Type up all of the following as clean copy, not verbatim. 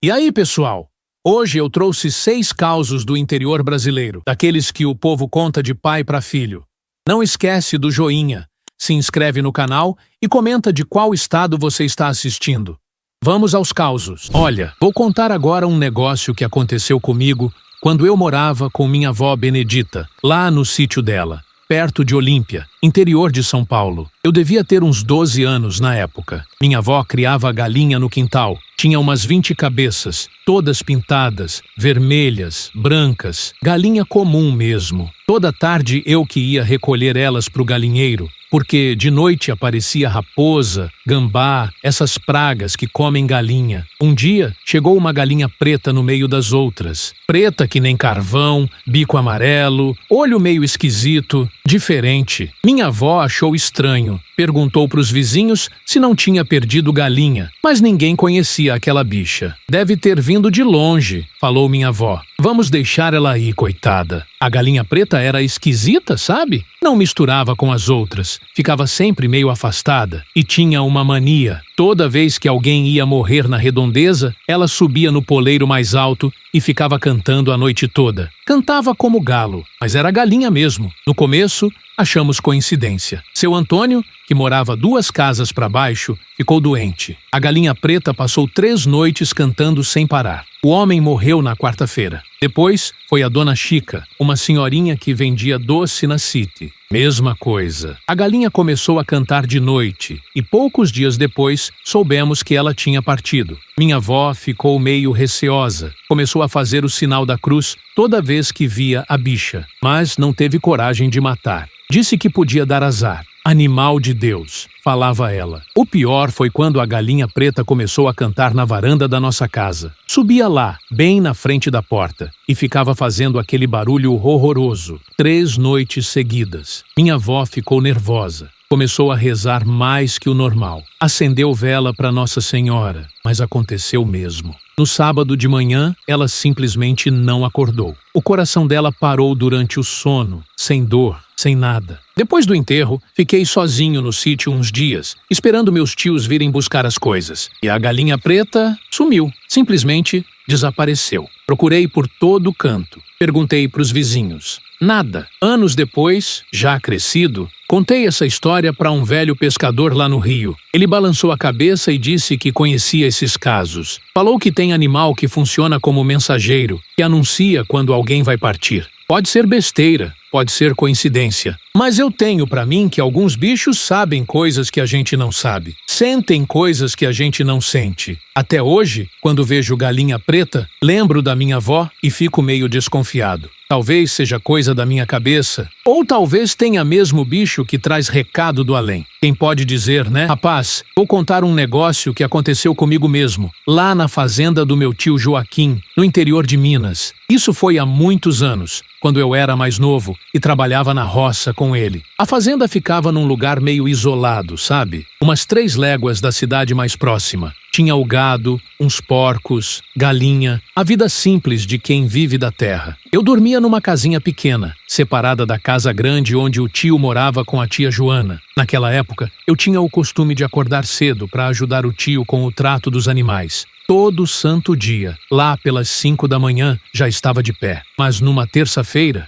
E aí, pessoal? Hoje eu trouxe 6 causos do interior brasileiro, daqueles que o povo conta de pai para filho. Não esquece do joinha, se inscreve no canal e comenta de qual estado você está assistindo. Vamos aos causos. Olha, vou contar agora um negócio que aconteceu comigo quando eu morava com minha avó Benedita, lá no sítio dela, perto de Olímpia, interior de São Paulo. Eu devia ter uns 12 anos na época. Minha avó criava galinha no quintal. Tinha umas 20 cabeças, todas pintadas, vermelhas, brancas, galinha comum mesmo. Toda tarde eu que ia recolher elas para o galinheiro, porque de noite aparecia raposa, gambá, essas pragas que comem galinha. Um dia chegou uma galinha preta no meio das outras. Preta que nem carvão, bico amarelo, olho meio esquisito, diferente. Minha avó achou estranho. Perguntou para os vizinhos se não tinha perdido galinha, mas ninguém conhecia aquela bicha. Deve ter vindo de longe, falou minha avó. Vamos deixar ela aí, coitada. A galinha preta era esquisita, sabe? Não misturava com as outras, ficava sempre meio afastada e tinha uma mania. Toda vez que alguém ia morrer na redondeza, ela subia no poleiro mais alto e ficava cantando a noite toda. Cantava como galo, mas era galinha mesmo. No começo, achamos coincidência. Seu Antônio, que morava 2 casas para baixo, ficou doente. A galinha preta passou 3 noites cantando sem parar. O homem morreu na quarta-feira. Depois foi a dona Chica, uma senhorinha que vendia doce na City. Mesma coisa. A galinha começou a cantar de noite e poucos dias depois soubemos que ela tinha partido. Minha avó ficou meio receosa. Começou a fazer o sinal da cruz toda vez que via a bicha, mas não teve coragem de matar. Disse que podia dar azar. Animal de Deus, falava ela. O pior foi quando a galinha preta começou a cantar na varanda da nossa casa. Subia lá, bem na frente da porta, e ficava fazendo aquele barulho horroroso. 3 noites seguidas. Minha avó ficou nervosa. Começou a rezar mais que o normal. Acendeu vela para Nossa Senhora, mas aconteceu mesmo. No sábado de manhã, ela simplesmente não acordou. O coração dela parou durante o sono, sem dor, sem nada. Depois do enterro, fiquei sozinho no sítio uns dias, esperando meus tios virem buscar as coisas. E a galinha preta sumiu, simplesmente desapareceu. Procurei por todo canto. Perguntei para os vizinhos. Nada. Anos depois, já crescido, contei essa história para um velho pescador lá no Rio. Ele balançou a cabeça e disse que conhecia esses casos. Falou que tem animal que funciona como mensageiro, que anuncia quando alguém vai partir. Pode ser besteira, pode ser coincidência. Mas eu tenho para mim que alguns bichos sabem coisas que a gente não sabe. Sentem coisas que a gente não sente. Até hoje, quando vejo galinha preta, lembro da minha avó e fico meio desconfiado. Talvez seja coisa da minha cabeça, ou talvez tenha mesmo bicho que traz recado do além. Quem pode dizer, né? Rapaz, vou contar um negócio que aconteceu comigo mesmo, lá na fazenda do meu tio Joaquim, no interior de Minas. Isso foi há muitos anos, quando eu era mais novo e trabalhava na roça com ele. A fazenda ficava num lugar meio isolado, sabe? Umas 3 léguas da cidade mais próxima. Tinha o gado, uns porcos, galinha, a vida simples de quem vive da terra. Eu dormia numa casinha pequena, separada da casa grande onde o tio morava com a tia Joana. Naquela época, eu tinha o costume de acordar cedo para ajudar o tio com o trato dos animais. Todo santo dia, lá pelas 5 da manhã, já estava de pé. Mas numa terça-feira,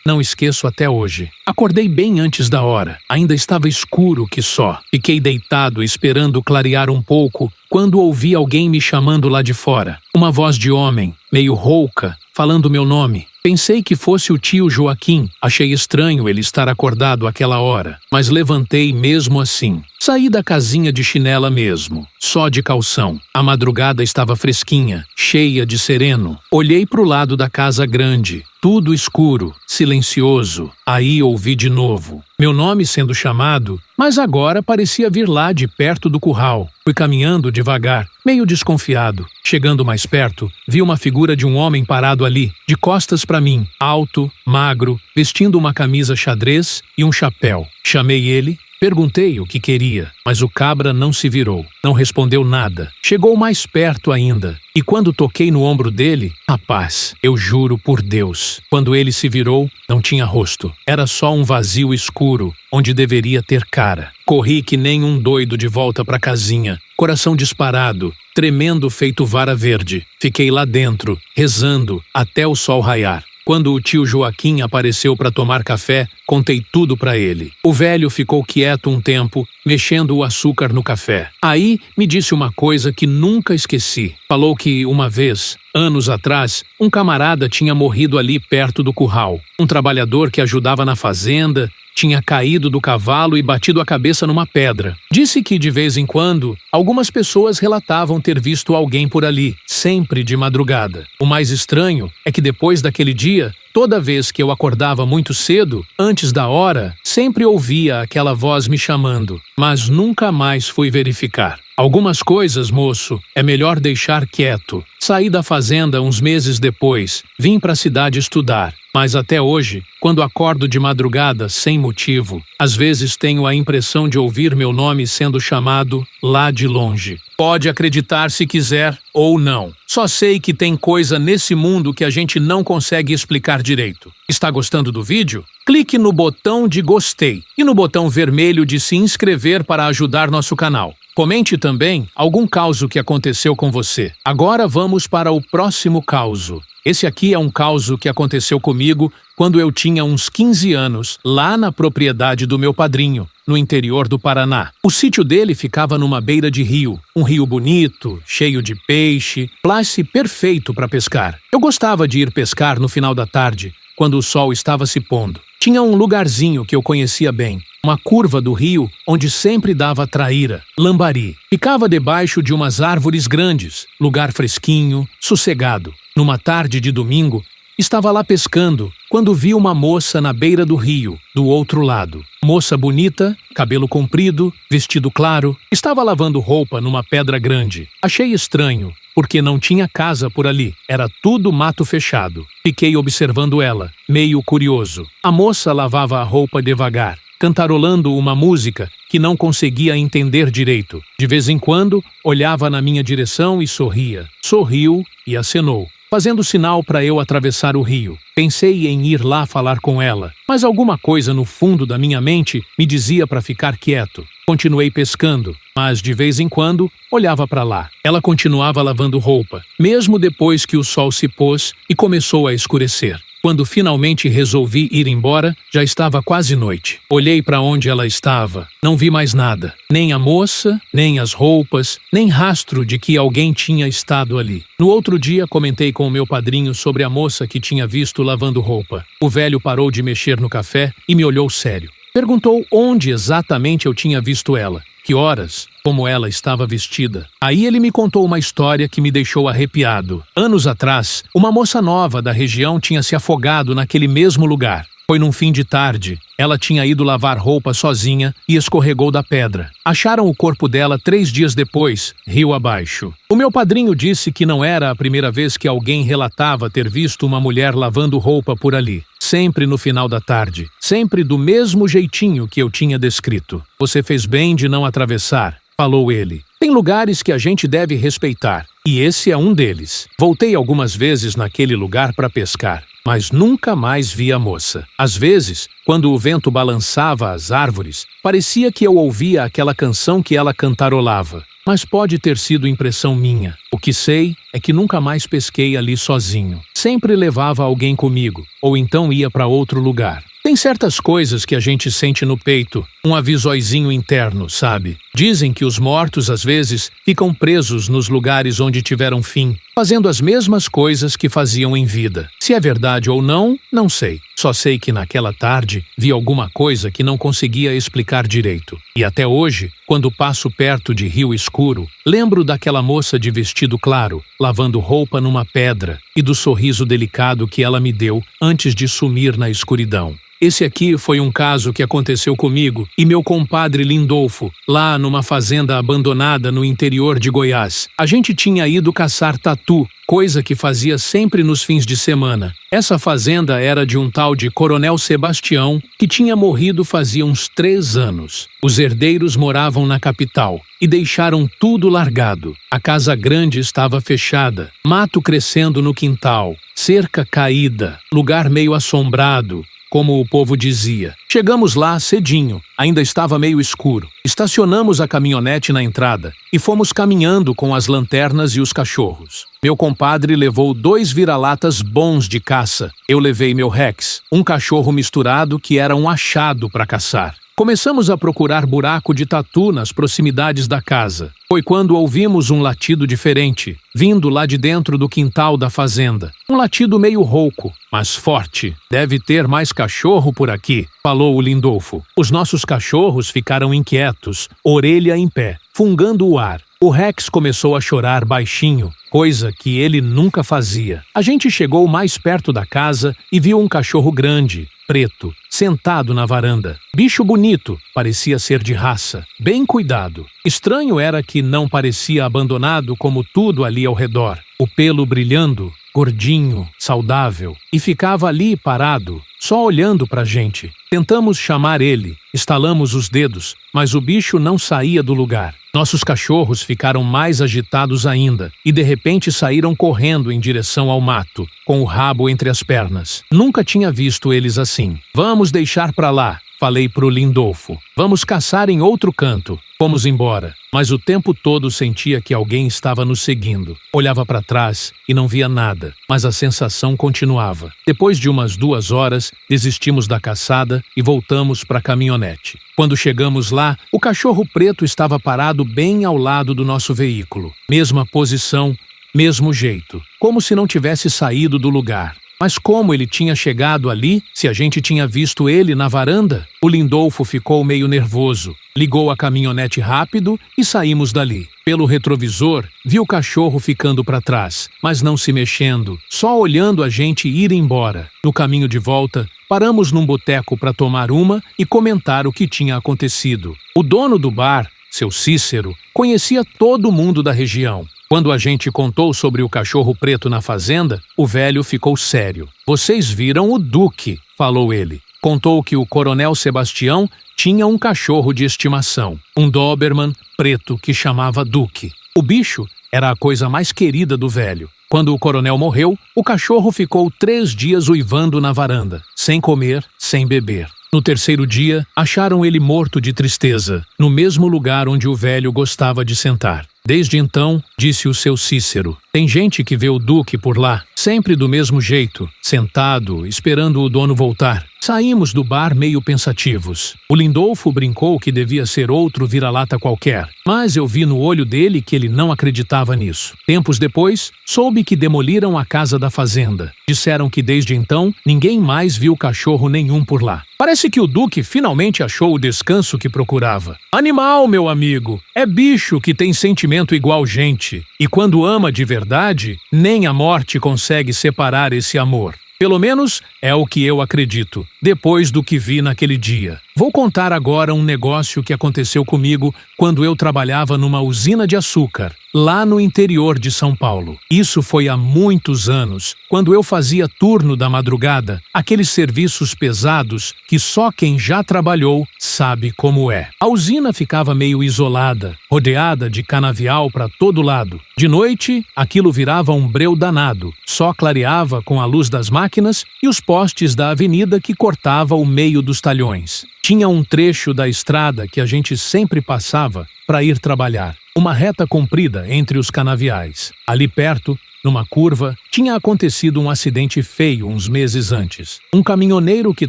não esqueço até hoje. Acordei bem antes da hora. Ainda estava escuro que só. Fiquei deitado esperando clarear um pouco quando ouvi alguém me chamando lá de fora. Uma voz de homem, meio rouca, falando meu nome. Pensei que fosse o tio Joaquim. Achei estranho ele estar acordado àquela hora, mas levantei mesmo assim. Saí da casinha de chinela mesmo, só de calção. A madrugada estava fresquinha, cheia de sereno. Olhei para o lado da casa grande, tudo escuro, silencioso. Aí ouvi de novo meu nome sendo chamado, mas agora parecia vir lá de perto do curral. Fui caminhando devagar, meio desconfiado. Chegando mais perto, vi uma figura de um homem parado ali, de costas para mim, alto, magro, vestindo uma camisa xadrez e um chapéu. Chamei ele. Perguntei o que queria, mas o cabra não se virou, não respondeu nada. Chegou mais perto ainda, e quando toquei no ombro dele, rapaz, eu juro por Deus, quando ele se virou, não tinha rosto. Era só um vazio escuro, onde deveria ter cara. Corri que nem um doido de volta para casinha, coração disparado, tremendo feito vara verde. Fiquei lá dentro, rezando, até o sol raiar. Quando o tio Joaquim apareceu para tomar café, contei tudo para ele. O velho ficou quieto um tempo, mexendo o açúcar no café. Aí me disse uma coisa que nunca esqueci. Falou que, uma vez, anos atrás, um camarada tinha morrido ali perto do curral. Um trabalhador que ajudava na fazenda tinha caído do cavalo e batido a cabeça numa pedra. Disse que, de vez em quando, algumas pessoas relatavam ter visto alguém por ali, sempre de madrugada. O mais estranho é que depois daquele dia, toda vez que eu acordava muito cedo, antes da hora, sempre ouvia aquela voz me chamando, mas nunca mais fui verificar. Algumas coisas, moço, é melhor deixar quieto. Saí da fazenda uns meses depois, vim para a cidade estudar. Mas até hoje, quando acordo de madrugada sem motivo, às vezes tenho a impressão de ouvir meu nome sendo chamado lá de longe. Pode acreditar se quiser ou não. Só sei que tem coisa nesse mundo que a gente não consegue explicar direito. Está gostando do vídeo? Clique no botão de gostei e no botão vermelho de se inscrever para ajudar nosso canal. Comente também algum caso que aconteceu com você. Agora vamos para o próximo caso. Esse aqui é um caso que aconteceu comigo quando eu tinha uns 15 anos, lá na propriedade do meu padrinho, no interior do Paraná. O sítio dele ficava numa beira de rio, um rio bonito, cheio de peixe, place perfeito para pescar. Eu gostava de ir pescar no final da tarde, quando o sol estava se pondo. Tinha um lugarzinho que eu conhecia bem, uma curva do rio onde sempre dava traíra, lambari. Ficava debaixo de umas árvores grandes, lugar fresquinho, sossegado. Numa tarde de domingo, estava lá pescando quando vi uma moça na beira do rio, do outro lado. Moça bonita, cabelo comprido, vestido claro, estava lavando roupa numa pedra grande. Achei estranho, porque não tinha casa por ali, era tudo mato fechado. Fiquei observando ela, meio curioso. A moça lavava a roupa devagar, cantarolando uma música que não conseguia entender direito. De vez em quando, olhava na minha direção e sorria. Sorriu e acenou, fazendo sinal para eu atravessar o rio. Pensei em ir lá falar com ela, mas alguma coisa no fundo da minha mente me dizia para ficar quieto. Continuei pescando, mas de vez em quando olhava para lá. Ela continuava lavando roupa, mesmo depois que o sol se pôs e começou a escurecer. Quando finalmente resolvi ir embora, já estava quase noite. Olhei para onde ela estava. Não vi mais nada. Nem a moça, nem as roupas, nem rastro de que alguém tinha estado ali. No outro dia, comentei com o meu padrinho sobre a moça que tinha visto lavando roupa. O velho parou de mexer no café e me olhou sério. Perguntou onde exatamente eu tinha visto ela. Que horas, como ela estava vestida. Aí ele me contou uma história que me deixou arrepiado. Anos atrás, uma moça nova da região tinha se afogado naquele mesmo lugar. Foi num fim de tarde. Ela tinha ido lavar roupa sozinha e escorregou da pedra. Acharam o corpo dela 3 dias depois, rio abaixo. O meu padrinho disse que não era a primeira vez que alguém relatava ter visto uma mulher lavando roupa por ali. Sempre no final da tarde. Sempre do mesmo jeitinho que eu tinha descrito. Você fez bem de não atravessar, falou ele. Tem lugares que a gente deve respeitar, e esse é um deles. Voltei algumas vezes naquele lugar para pescar, mas nunca mais vi a moça. Às vezes, quando o vento balançava as árvores, parecia que eu ouvia aquela canção que ela cantarolava. Mas pode ter sido impressão minha. O que sei é que nunca mais pesquei ali sozinho. Sempre levava alguém comigo, ou então ia para outro lugar. Tem certas coisas que a gente sente no peito, um avisóizinho interno, sabe? Dizem que os mortos, às vezes, ficam presos nos lugares onde tiveram fim, fazendo as mesmas coisas que faziam em vida. Se é verdade ou não, não sei. Só sei que naquela tarde vi alguma coisa que não conseguia explicar direito. E até hoje, quando passo perto de rio escuro, lembro daquela moça de vestido claro, lavando roupa numa pedra, e do sorriso delicado que ela me deu antes de sumir na escuridão. Esse aqui foi um caso que aconteceu comigo e meu compadre Lindolfo, lá numa fazenda abandonada no interior de Goiás. A gente tinha ido caçar tatu coisa que fazia sempre nos fins de semana. Essa fazenda era de um tal de Coronel Sebastião, que tinha morrido fazia uns 3 anos. Os herdeiros moravam na capital e deixaram tudo largado. A casa grande estava fechada, mato crescendo no quintal, cerca caída, lugar meio assombrado, como o povo dizia. Chegamos lá cedinho, ainda estava meio escuro. Estacionamos a caminhonete na entrada e fomos caminhando com as lanternas e os cachorros. Meu compadre levou 2 vira-latas bons de caça. Eu levei meu Rex, um cachorro misturado que era um achado para caçar. Começamos a procurar buraco de tatu nas proximidades da casa. Foi quando ouvimos um latido diferente, vindo lá de dentro do quintal da fazenda. Um latido meio rouco, mas forte. Deve ter mais cachorro por aqui, falou o Lindolfo. Os nossos cachorros ficaram inquietos, orelha em pé, fungando o ar. O Rex começou a chorar baixinho, coisa que ele nunca fazia. A gente chegou mais perto da casa e viu um cachorro grande, preto, sentado na varanda. Bicho bonito, parecia ser de raça, bem cuidado. Estranho era que não parecia abandonado como tudo ali ao redor. O pelo brilhando, gordinho, saudável, e ficava ali parado, só olhando pra gente. Tentamos chamar ele, estalamos os dedos, mas o bicho não saía do lugar. Nossos cachorros ficaram mais agitados ainda e de repente saíram correndo em direção ao mato, com o rabo entre as pernas. Nunca tinha visto eles assim. Vamos deixar pra lá, falei pro Lindolfo. Vamos caçar em outro canto. Fomos embora, mas o tempo todo sentia que alguém estava nos seguindo. Olhava para trás e não via nada, mas a sensação continuava. Depois de umas 2 horas, desistimos da caçada e voltamos para a caminhonete. Quando chegamos lá, o cachorro preto estava parado bem ao lado do nosso veículo. Mesma posição, mesmo jeito, como se não tivesse saído do lugar. Mas como ele tinha chegado ali, se a gente tinha visto ele na varanda? O Lindolfo ficou meio nervoso. Ligou a caminhonete rápido e saímos dali. Pelo retrovisor, vi o cachorro ficando para trás, mas não se mexendo, só olhando a gente ir embora. No caminho de volta, paramos num boteco para tomar uma e comentar o que tinha acontecido. O dono do bar, seu Cícero, conhecia todo mundo da região. Quando a gente contou sobre o cachorro preto na fazenda, o velho ficou sério. Vocês viram o Duque, falou ele. Contou que o Coronel Sebastião tinha um cachorro de estimação, um Doberman preto que chamava Duque. O bicho era a coisa mais querida do velho. Quando o coronel morreu, o cachorro ficou 3 dias uivando na varanda, sem comer, sem beber. No 3º dia, acharam ele morto de tristeza, no mesmo lugar onde o velho gostava de sentar. Desde então, disse o seu Cícero, tem gente que vê o Duque por lá, sempre do mesmo jeito, sentado, esperando o dono voltar. Saímos do bar meio pensativos. O Lindolfo brincou que devia ser outro vira-lata qualquer, mas eu vi no olho dele que ele não acreditava nisso. Tempos depois, soube que demoliram a casa da fazenda. Disseram que desde então, ninguém mais viu cachorro nenhum por lá. Parece que o Duque finalmente achou o descanso que procurava. Animal, meu amigo, é bicho que tem sentimento igual gente. E quando ama de verdade, nem a morte consegue separar esse amor. Pelo menos é o que eu acredito, depois do que vi naquele dia. Vou contar agora um negócio que aconteceu comigo quando eu trabalhava numa usina de açúcar, lá no interior de São Paulo. Isso foi há muitos anos, quando eu fazia turno da madrugada, aqueles serviços pesados que só quem já trabalhou sabe como é. A usina ficava meio isolada, rodeada de canavial para todo lado. De noite, aquilo virava um breu danado, só clareava com a luz das máquinas e os postes da avenida que cortava o meio dos talhões. Tinha um trecho da estrada que a gente sempre passava para ir trabalhar. Uma reta comprida entre os canaviais. Ali perto, numa curva, tinha acontecido um acidente feio uns meses antes. Um caminhoneiro que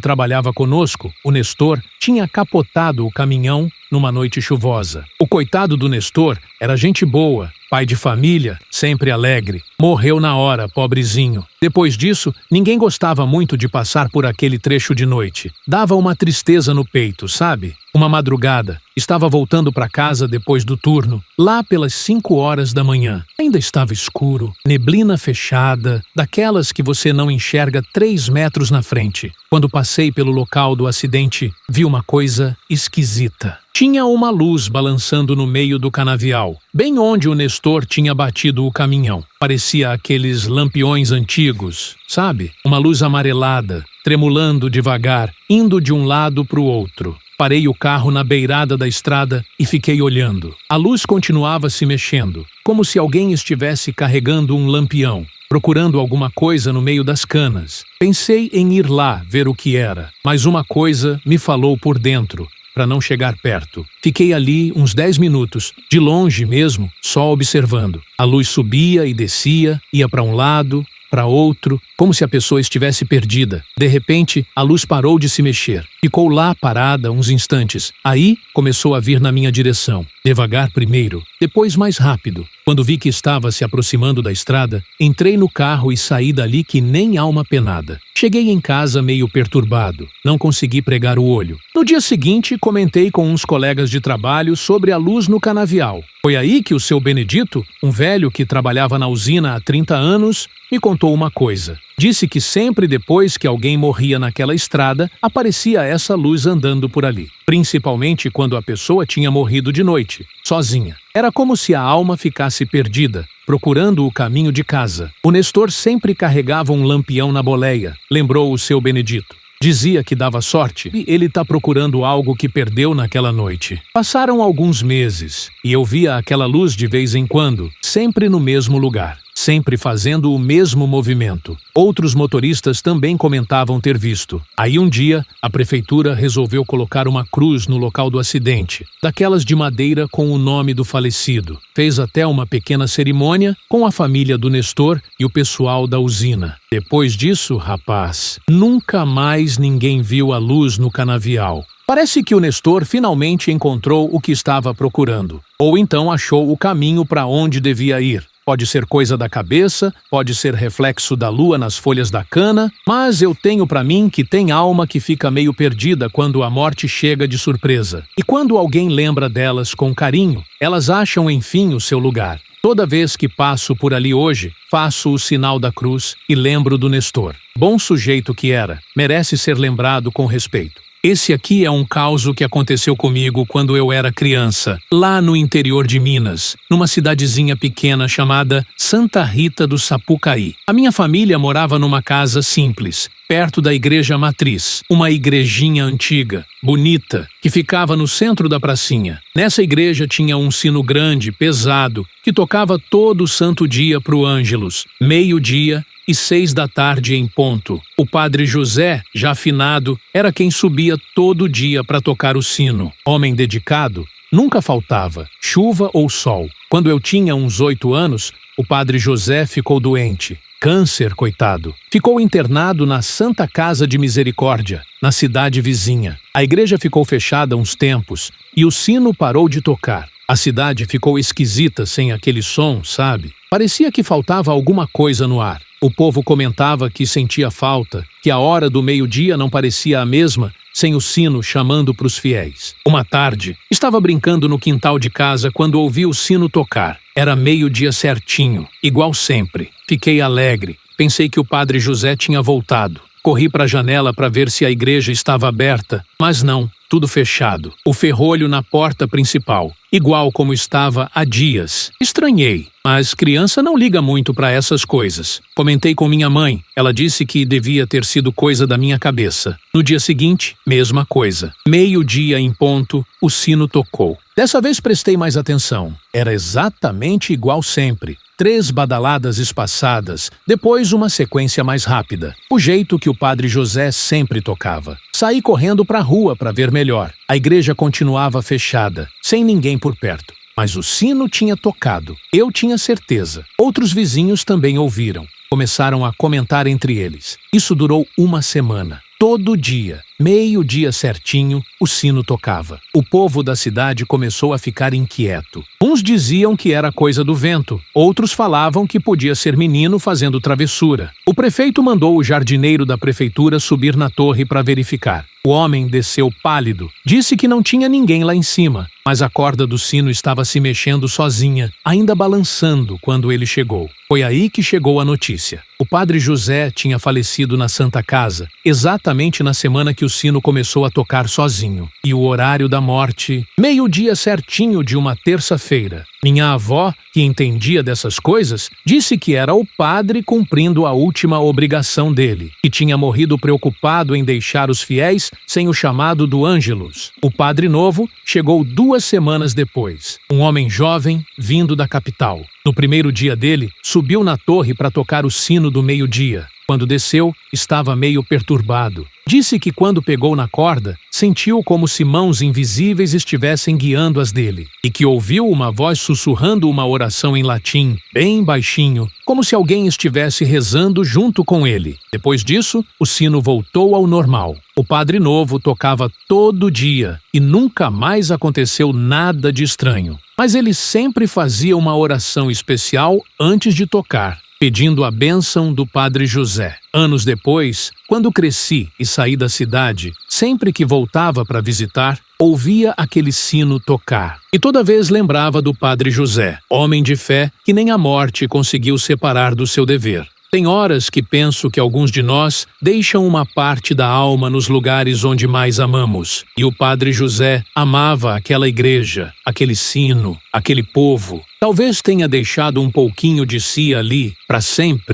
trabalhava conosco, o Nestor, tinha capotado o caminhão numa noite chuvosa. O coitado do Nestor era gente boa, pai de família, sempre alegre. Morreu na hora, pobrezinho. Depois disso, ninguém gostava muito de passar por aquele trecho de noite. Dava uma tristeza no peito, sabe? Uma madrugada, estava voltando para casa depois do turno, lá pelas 5 horas da manhã. Ainda estava escuro, neblina fechada, daquelas que você não enxerga 3 metros na frente. Quando passei pelo local do acidente, vi uma coisa esquisita. Tinha uma luz balançando no meio do canavial, bem onde o Nestor tinha batido o caminhão. Parecia aqueles lampiões antigos, sabe? Uma luz amarelada, tremulando devagar, indo de um lado para o outro. Parei o carro na beirada da estrada e fiquei olhando. A luz continuava se mexendo, como se alguém estivesse carregando um lampião, procurando alguma coisa no meio das canas. Pensei em ir lá ver o que era, mas uma coisa me falou por dentro, para não chegar perto. Fiquei ali uns 10 minutos, de longe mesmo, só observando. A luz subia e descia, ia para um lado, para outro, como se a pessoa estivesse perdida. De repente, a luz parou de se mexer. Ficou lá parada uns instantes. Aí, começou a vir na minha direção. Devagar primeiro, depois mais rápido. Quando vi que estava se aproximando da estrada, entrei no carro e saí dali que nem alma penada. Cheguei em casa meio perturbado. Não consegui pregar o olho. No dia seguinte, comentei com uns colegas de trabalho sobre a luz no canavial. Foi aí que o seu Benedito, um velho que trabalhava na usina há 30 anos, me contou uma coisa. Disse que sempre depois que alguém morria naquela estrada, aparecia essa luz andando por ali. Principalmente quando a pessoa tinha morrido de noite, sozinha. Era como se a alma ficasse perdida, procurando o caminho de casa. O Nestor sempre carregava um lampião na boleia, lembrou o seu Benedito. Dizia que dava sorte e ele está procurando algo que perdeu naquela noite. Passaram alguns meses e eu via aquela luz de vez em quando, sempre no mesmo lugar, sempre fazendo o mesmo movimento. Outros motoristas também comentavam ter visto. Aí um dia, a prefeitura resolveu colocar uma cruz no local do acidente, daquelas de madeira com o nome do falecido. Fez até uma pequena cerimônia com a família do Nestor e o pessoal da usina. Depois disso, rapaz, nunca mais ninguém viu a luz no canavial. Parece que o Nestor finalmente encontrou o que estava procurando. Ou então achou o caminho para onde devia ir. Pode ser coisa da cabeça, pode ser reflexo da lua nas folhas da cana, mas eu tenho para mim que tem alma que fica meio perdida quando a morte chega de surpresa. E quando alguém lembra delas com carinho, elas acham enfim o seu lugar. Toda vez que passo por ali hoje, faço o sinal da cruz e lembro do Nestor. Bom sujeito que era, merece ser lembrado com respeito. Esse aqui é um caso que aconteceu comigo quando eu era criança, lá no interior de Minas, numa cidadezinha pequena chamada Santa Rita do Sapucaí. A minha família morava numa casa simples, perto da igreja matriz, uma igrejinha antiga, bonita, que ficava no centro da pracinha. Nessa igreja tinha um sino grande, pesado, que tocava todo santo dia pro Ângelus, 12:00 e 6 da tarde em ponto. O padre José, já afinado, era quem subia todo dia para tocar o sino. Homem dedicado, nunca faltava, chuva ou sol. Quando eu tinha uns 8 anos, o padre José ficou doente. Câncer, coitado. Ficou internado na Santa Casa de Misericórdia, na cidade vizinha. A igreja ficou fechada uns tempos e o sino parou de tocar. A cidade ficou esquisita sem aquele som, sabe? Parecia que faltava alguma coisa no ar. O povo comentava que sentia falta, que a hora do meio-dia não parecia a mesma sem o sino chamando para os fiéis. Uma tarde, estava brincando no quintal de casa quando ouvi o sino tocar. Era 12:00 certinho, igual sempre. Fiquei alegre. Pensei que o padre José tinha voltado. Corri para a janela para ver se a igreja estava aberta, mas não, tudo fechado. O ferrolho na porta principal, igual como estava há dias. Estranhei, mas criança não liga muito para essas coisas. Comentei com minha mãe, ela disse que devia ter sido coisa da minha cabeça. No dia seguinte, mesma coisa. 12:00 em ponto, o sino tocou. Dessa vez prestei mais atenção. Era exatamente igual sempre. 3 badaladas espaçadas, depois uma sequência mais rápida. O jeito que o padre José sempre tocava. Saí correndo para a rua para ver melhor. A igreja continuava fechada, sem ninguém por perto. Mas o sino tinha tocado. Eu tinha certeza. Outros vizinhos também ouviram. Começaram a comentar entre eles. Isso durou uma semana. Todo dia, 12:00 certinho, o sino tocava. O povo da cidade começou a ficar inquieto. Uns diziam que era coisa do vento, outros falavam que podia ser menino fazendo travessura. O prefeito mandou o jardineiro da prefeitura subir na torre para verificar. O homem desceu pálido. Disse que não tinha ninguém lá em cima, mas a corda do sino estava se mexendo sozinha, ainda balançando quando ele chegou. Foi aí que chegou a notícia. O padre José tinha falecido na Santa Casa, exatamente na semana que o sino começou a tocar sozinho. E o horário da morte, meio-dia certinho de uma terça-feira. Minha avó, que entendia dessas coisas, disse que era o padre cumprindo a última obrigação dele, que tinha morrido preocupado em deixar os fiéis sem o chamado do Ângelus. O padre novo chegou 2 semanas depois, um homem jovem vindo da capital. No primeiro dia dele, subiu na torre para tocar o sino do meio-dia. Quando desceu, estava meio perturbado. Disse que quando pegou na corda, sentiu como se mãos invisíveis estivessem guiando as dele, e que ouviu uma voz sussurrando uma oração em latim, bem baixinho, como se alguém estivesse rezando junto com ele. Depois disso, o sino voltou ao normal. O padre novo tocava todo dia e nunca mais aconteceu nada de estranho. Mas ele sempre fazia uma oração especial antes de tocar, pedindo a bênção do padre José. Anos depois, quando cresci e saí da cidade, sempre que voltava para visitar, ouvia aquele sino tocar. E toda vez lembrava do padre José, homem de fé que nem a morte conseguiu separar do seu dever. Tem horas que penso que alguns de nós deixam uma parte da alma nos lugares onde mais amamos. E o padre José amava aquela igreja, aquele sino, aquele povo. Talvez tenha deixado um pouquinho de si ali, para sempre,